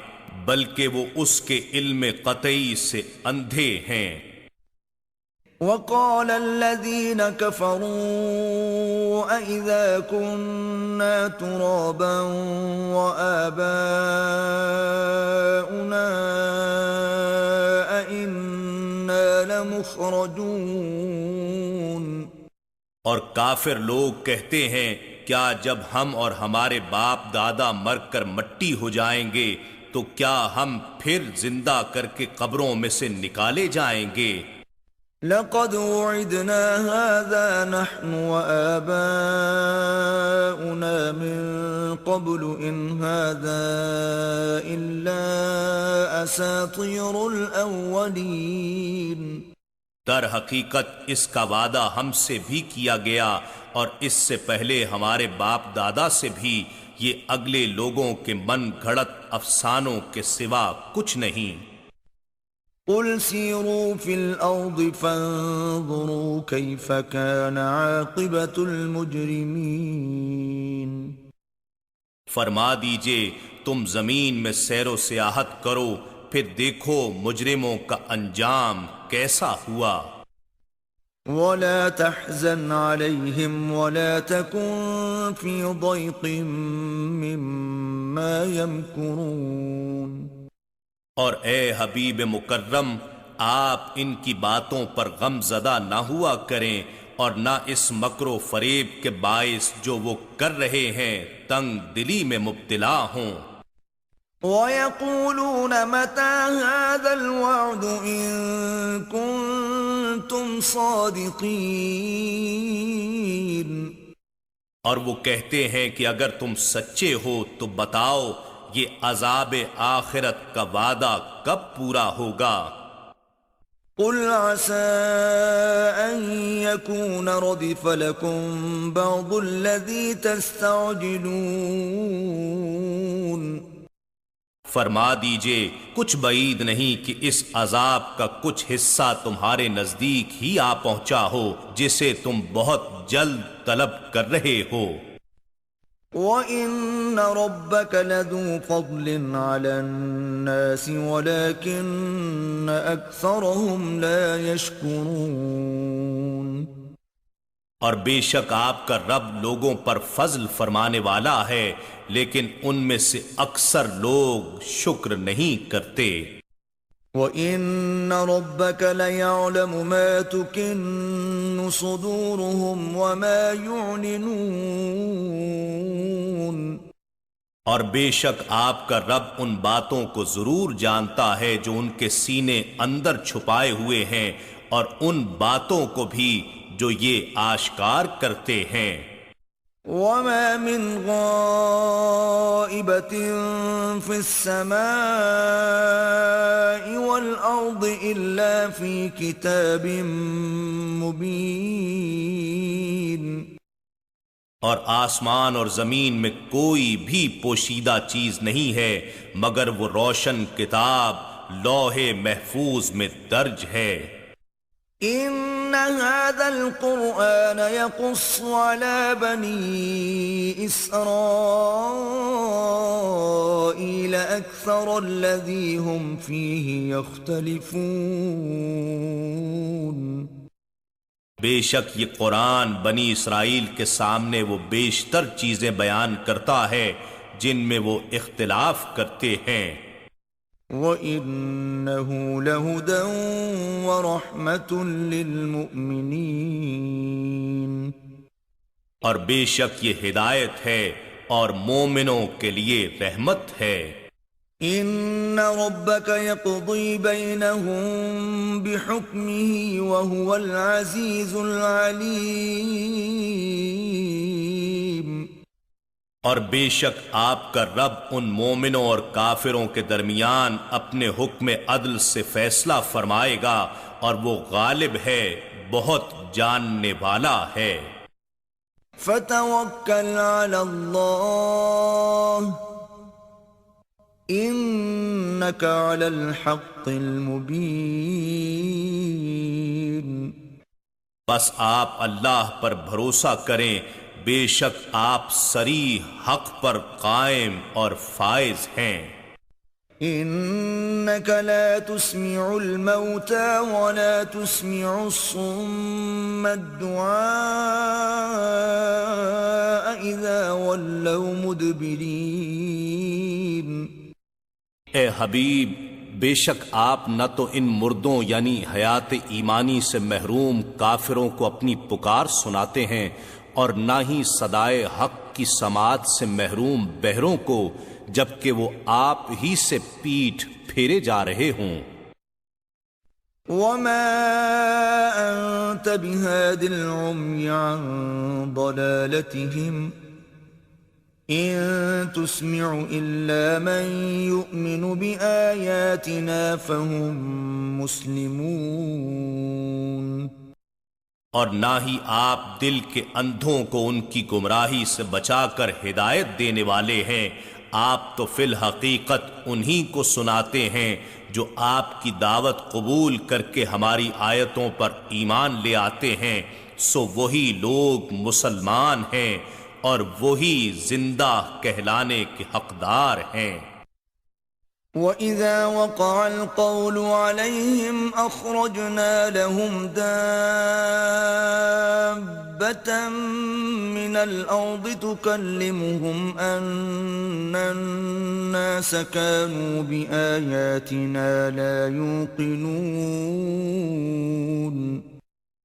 بلکہ وہ اس کے علم قطعی سے اندھے ہیں۔ وقال الذين كفروا أإذا كنا ترابا وآباؤنا أإنا لمخرجون۔ اور کافر لوگ کہتے ہیں کیا جب ہم اور ہمارے باپ دادا مر کر مٹی ہو جائیں گے تو کیا ہم پھر زندہ کر کے قبروں میں سے نکالے جائیں گے؟ لقد وعدنا هذا نحن وآباؤنا من قبل إن هذا إلا أساطير الأولين۔ در حقیقت اس کا وعدہ ہم سے بھی کیا گیا اور اس سے پہلے ہمارے باپ دادا سے بھی، یہ اگلے لوگوں کے من گھڑت افسانوں کے سوا کچھ نہیں۔ قل سیروا فی الارض فانظروا کیف کان عاقبۃ المجرمین۔ فرما دیجئے تم زمین میں سیر و سیاحت کرو پھر دیکھو مجرموں کا انجام کیسا ہوا۔ ولا تحزن علیہم ولا تکن فی ضیق مما یمکرون۔ اور اے حبیب مکرم آپ ان کی باتوں پر غم زدہ نہ ہوا کریں اور نہ اس مکر و فریب کے باعث جو وہ کر رہے ہیں تنگ دلی میں مبتلا ہوں۔ وَيَقُولُونَ مَتَى هَذَا الْوَعْدُ إِن كُنتُمْ صَادِقِينَ۔ اور وہ کہتے ہیں کہ اگر تم سچے ہو تو بتاؤ یہ عذاب آخرت کا وعدہ کب پورا ہوگا؟ قُلْ عَسَىٰ أَن يَكُونَ رَدِفَ لَكُمْ بَعْضُ الَّذِي تَسْتَعْجِلُونَ۔ فرما دیجئے کچھ بعید نہیں کہ اس عذاب کا کچھ حصہ تمہارے نزدیک ہی آ پہنچا ہو جسے تم بہت جلد طلب کر رہے ہو۔ وَإِنَّ رَبَّكَ لَذُو فَضْلٍ عَلَى النَّاسِ وَلَكِنَّ أَكْثَرَهُمْ لَا يَشْكُرُونَ۔ اور بے شک آپ کا رب لوگوں پر فضل فرمانے والا ہے لیکن ان میں سے اکثر لوگ شکر نہیں کرتے۔ وَإِنَّ رَبَّكَ لَيَعْلَمُ مَا تُكِنُّ صُدُورُهُمْ وَمَا يُعْلِنُونَ۔ اور بے شک آپ کا رب ان باتوں کو ضرور جانتا ہے جو ان کے سینے اندر چھپائے ہوئے ہیں، اور ان باتوں کو بھی جو یہ آشکار کرتے ہیں۔ وما من غائبة في السماء والأرض إلا في كتاب مبين۔ اور آسمان اور زمین میں کوئی بھی پوشیدہ چیز نہیں ہے مگر وہ روشن کتاب لوح محفوظ میں درج ہے۔ ان هذا القرآن يقص على بني اسرائيل اكثر الذي هم فيه يختلفون۔ بے شک یہ قرآن بنی اسرائیل کے سامنے وہ بیشتر چیزیں بیان کرتا ہے جن میں وہ اختلاف کرتے ہیں۔ وَإِنَّهُ لَهُدًى وَرَحْمَةٌ لِّلْمُؤْمِنِينَ، اور بے شک یہ ہدایت ہے اور مومنوں کے لیے رحمت ہے۔ ان ربك يقضي بينهم بحكمه وهو العزيز العليم، اور بے شک آپ کا رب ان مومنوں اور کافروں کے درمیان اپنے حکم عدل سے فیصلہ فرمائے گا اور وہ غالب ہے، بہت جاننے والا ہے۔ فتوکل علی اللہ انک علی الحق المبین، بس آپ اللہ پر بھروسہ کریں، بے شک آپ صریح حق پر قائم اور فائز ہیں۔ انک لا تسمع الموتى ولا تسمع الصم الدعاء اذا ولوا مدبرین۔ اے حبیب، بے شک آپ نہ تو ان مردوں یعنی حیات ایمانی سے محروم کافروں کو اپنی پکار سناتے ہیں اور نہ ہی صدائے حق کی سماعت سے محروم بہروں کو، جبکہ وہ آپ ہی سے پیٹھ پھیرے جا رہے ہوں۔ وما انت بهاد العمي عن ضلالتهم ان تسمع الا من يؤمن بآياتنا فهم مسلمون، اور نہ ہی آپ دل کے اندھوں کو ان کی گمراہی سے بچا کر ہدایت دینے والے ہیں، آپ تو فی الحقیقت انہی کو سناتے ہیں جو آپ کی دعوت قبول کر کے ہماری آیتوں پر ایمان لے آتے ہیں، سو وہی لوگ مسلمان ہیں اور وہی زندہ کہلانے کے حقدار ہیں۔ وَإِذَا وَقَعَ الْقَوْلُ عَلَيْهِمْ أَخْرَجْنَا لَهُمْ دَابَّةً مِّنَ الْأَرْضِ تُكَلِّمُهُمْ أَنَّ النَّاسَ كَانُوا بِآيَاتِنَا لَا يُوقِنُونَ۔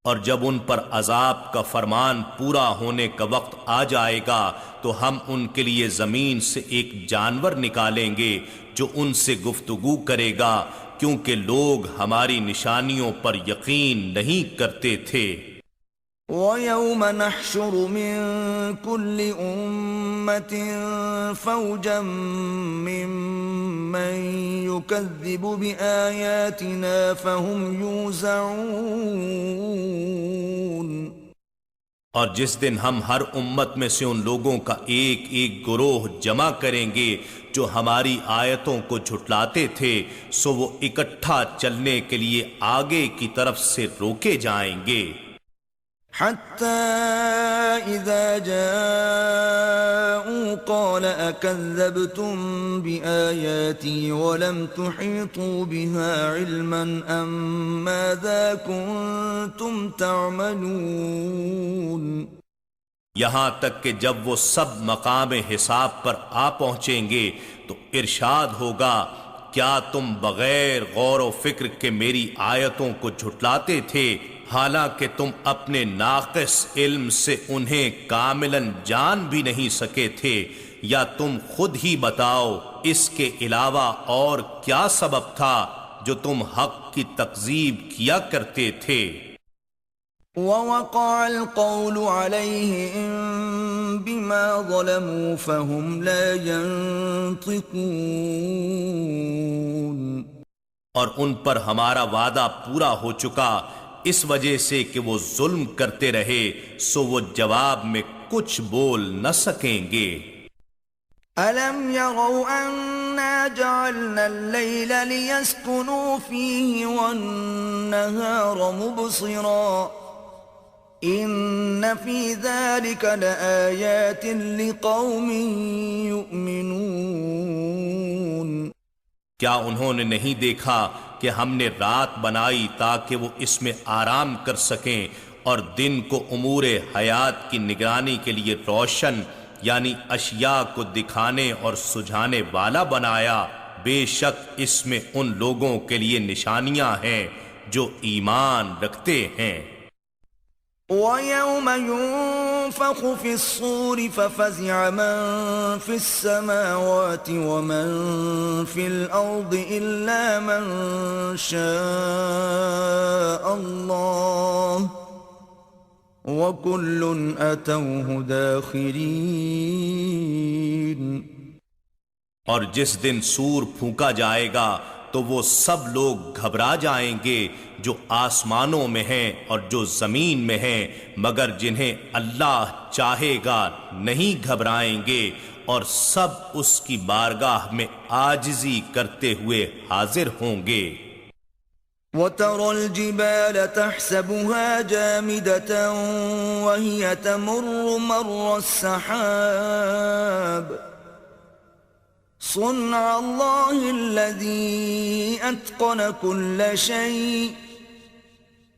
اور جب ان پر عذاب کا فرمان پورا ہونے کا وقت آ جائے گا تو ہم ان کے لیے زمین سے ایک جانور نکالیں گے جو ان سے گفتگو کرے گا، کیونکہ لوگ ہماری نشانیوں پر یقین نہیں کرتے تھے۔ وَيَوْمَ نَحْشُرُ مِن كُلِّ أُمَّةٍ فَوْجًا مِّمَّن يُكَذِّبُ بِآيَاتِنَا فَهُمْ يُوزَعُونَ، اور جس دن ہم ہر امت میں سے ان لوگوں کا ایک ایک گروہ جمع کریں گے جو ہماری آیتوں کو جھٹلاتے تھے، سو وہ اکٹھا چلنے کے لیے آگے کی طرف سے روکے جائیں گے، حَتَّى إِذَا جَاءُوا قَالَ أَكَذَّبْتُمْ بِآيَاتِي وَلَمْ تُحِيطُوا بِهَا عِلْمًا أَمْ مَاذَا كُنْتُمْ تَعْمَلُونَ۔ یہاں تک کہ جب وہ سب مقام حساب پر آ پہنچیں گے تو ارشاد ہوگا، کیا تم بغیر غور و فکر کے میری آیتوں کو جھٹلاتے تھے، حالانکہ تم اپنے ناقص علم سے انہیں کاملاً جان بھی نہیں سکے تھے، یا تم خود ہی بتاؤ اس کے علاوہ اور کیا سبب تھا جو تم حق کی تکذیب کیا کرتے تھے؟ وَوَقَعَ الْقَوْلُ عَلَيْهِمْ بِمَا ظَلَمُوا فَهُمْ لَا يَنطِقُونَ، اور ان پر ہمارا وعدہ پورا ہو چکا اس وجہ سے کہ وہ ظلم کرتے رہے، سو وہ جواب میں کچھ بول نہ سکیں گے۔ أَلَمْ يَرَوْا أَنَّا جَعَلْنَا اللَّيْلَ لِيَسْكُنُوا فِيهِ وَالنَّهَارَ مُبْصِرًا إِنَّ فِي ذَلِكَ لَآيَاتٍ لِقَوْمٍ يُؤْمِنُونَ۔ کیا انہوں نے نہیں دیکھا کہ ہم نے رات بنائی تاکہ وہ اس میں آرام کر سکیں، اور دن کو امور حیات کی نگرانی کے لیے روشن یعنی اشیاء کو دکھانے اور سجھانے والا بنایا؟ بے شک اس میں ان لوگوں کے لیے نشانیاں ہیں جو ایمان رکھتے ہیں۔ وَيَوْمَ يُنفَخُ فِي الصُّورِ فَفَزِعَ مَن فِي السَّمَاوَاتِ وَمَن فِي الْأَرْضِ إِلَّا مَن شَاءَ اللَّهُ وَكُلٌّ أَتَوْهُ دَاخِرِينَ۔ اور جس دن سور پھونکا جائے گا تو وہ سب لوگ گھبرا جائیں گے جو آسمانوں میں ہیں اور جو زمین میں ہیں، مگر جنہیں اللہ چاہے گا نہیں گھبرائیں گے، اور سب اس کی بارگاہ میں عاجزی کرتے ہوئے حاضر ہوں گے۔ وَتَرَى الْجِبَالَ تَحْسَبُهَا جَامِدَةً وَهِيَ تَمُرُّ مَرَّ السَّحَابِ صُنْعَ اللَّهِ الَّذِي أَتْقَنَ كُلَّ شَيْءٍ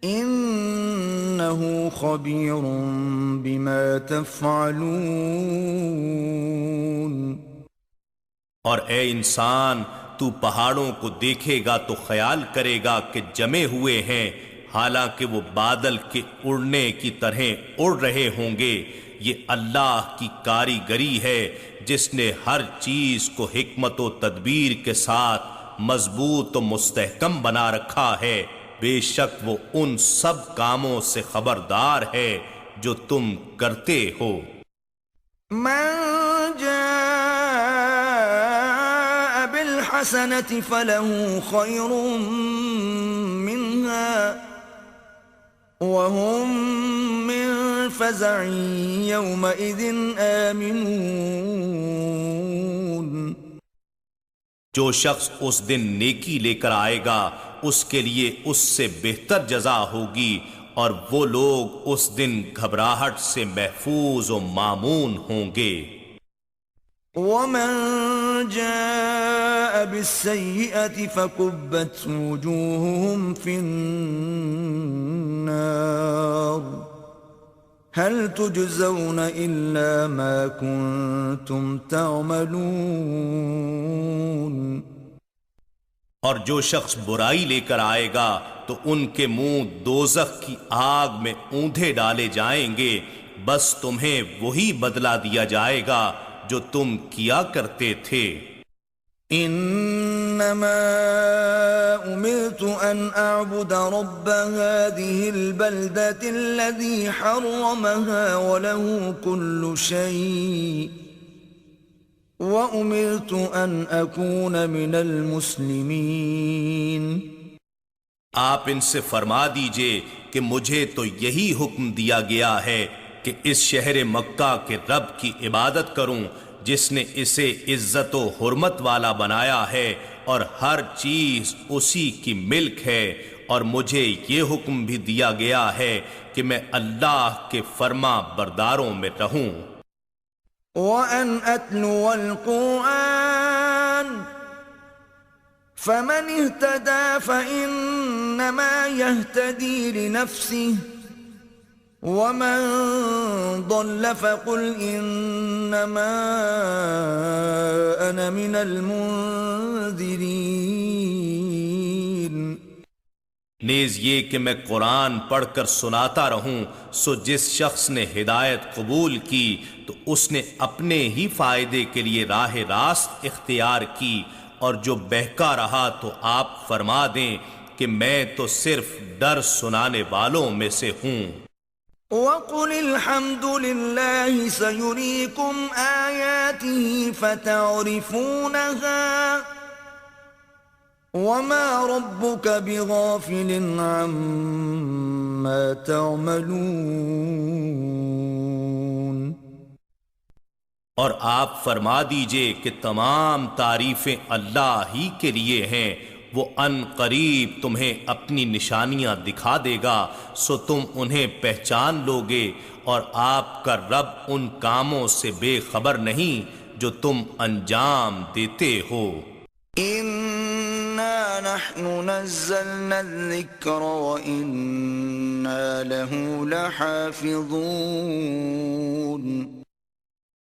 إِنَّهُ خَبِيرٌ بِمَا تَفْعَلُونَ۔ اور اے انسان، تو پہاڑوں کو دیکھے گا تو خیال کرے گا کہ جمے ہوئے ہیں، حالانکہ وہ بادل کے اڑنے کی طرح اڑ رہے ہوں گے۔ یہ اللہ کی کاریگری ہے جس نے ہر چیز کو حکمت و تدبیر کے ساتھ مضبوط و مستحکم بنا رکھا ہے۔ بے شک وہ ان سب کاموں سے خبردار ہے جو تم کرتے ہو۔ من جاء بالحسنة فله خير منها وهم من فزع يومئذ آمنون۔ جو شخص اس دن نیکی لے کر آئے گا اس کے لیے اس سے بہتر جزا ہوگی، اور وہ لوگ اس دن گھبراہٹ سے محفوظ و مامون ہوں گے۔ ومن جاء بالسيئة فكبت وجوههم في النار هل تجزون إلا ما كنتم تعملون۔ اور جو شخص برائی لے کر آئے گا تو ان کے منہ دوزخ کی آگ میں اوندھے ڈالے جائیں گے، بس تمہیں وہی بدلہ دیا جائے گا جو تم کیا کرتے تھے۔ انما امرت ان اعبد رب هذه البلدة الذي حرمها وله كل شيء وامرت ان اكون من المسلمين۔ آپ ان سے فرما دیجئے کہ مجھے تو یہی حکم دیا گیا ہے کہ اس شہر مکہ کے رب کی عبادت کروں جس نے اسے عزت و حرمت والا بنایا ہے، اور ہر چیز اسی کی ملک ہے، اور مجھے یہ حکم بھی دیا گیا ہے کہ میں اللہ کے فرما برداروں میں رہوں۔ وَأَنْ أَتْلُوَ الْقُرْآنَ فَمَنِ اهْتَدَى فَإِنَّمَا يَهْتَدِي لِنَفْسِهِ وَمَنْ ضَلَّ فَقُلْ إِنَّمَا أَنَا مِنَ الْمُنذِرِينَ۔ نیز یہ کہ میں قرآن پڑھ کر سناتا رہوں، سو جس شخص نے ہدایت قبول کی تو اس نے اپنے ہی فائدے کے لیے راہ راست اختیار کی، اور جو بہکا رہا تو آپ فرما دیں کہ میں تو صرف ڈر سنانے والوں میں سے ہوں۔ وَقُلِ الْحَمْدُ لِلَّهِ سَيُرِيكُمْ آيَاتِهِ فَتَعْرِفُونَهَا وَمَا رَبُّكَ بِغَافِلٍ عَمَّا تَعْمَلُونَ۔ اور آپ فرما دیجئے کہ تمام تعریفیں اللہ ہی کے لیے ہیں، وہ ان قریب تمہیں اپنی نشانیاں دکھا دے گا، سو تم انہیں پہچان لوگے، اور آپ کا رب ان کاموں سے بے خبر نہیں جو تم انجام دیتے ہو۔ إِنَّا نَحْنُ نَزَّلْنَا الذِّكْرَ وَإِنَّا لَهُ لَحَافِظُونَ۔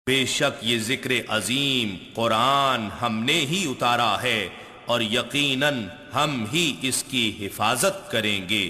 بے شک یہ ذکر عظیم قرآن ہم نے ہی اتارا ہے، اور یقیناً ہم ہی اس کی حفاظت کریں گے۔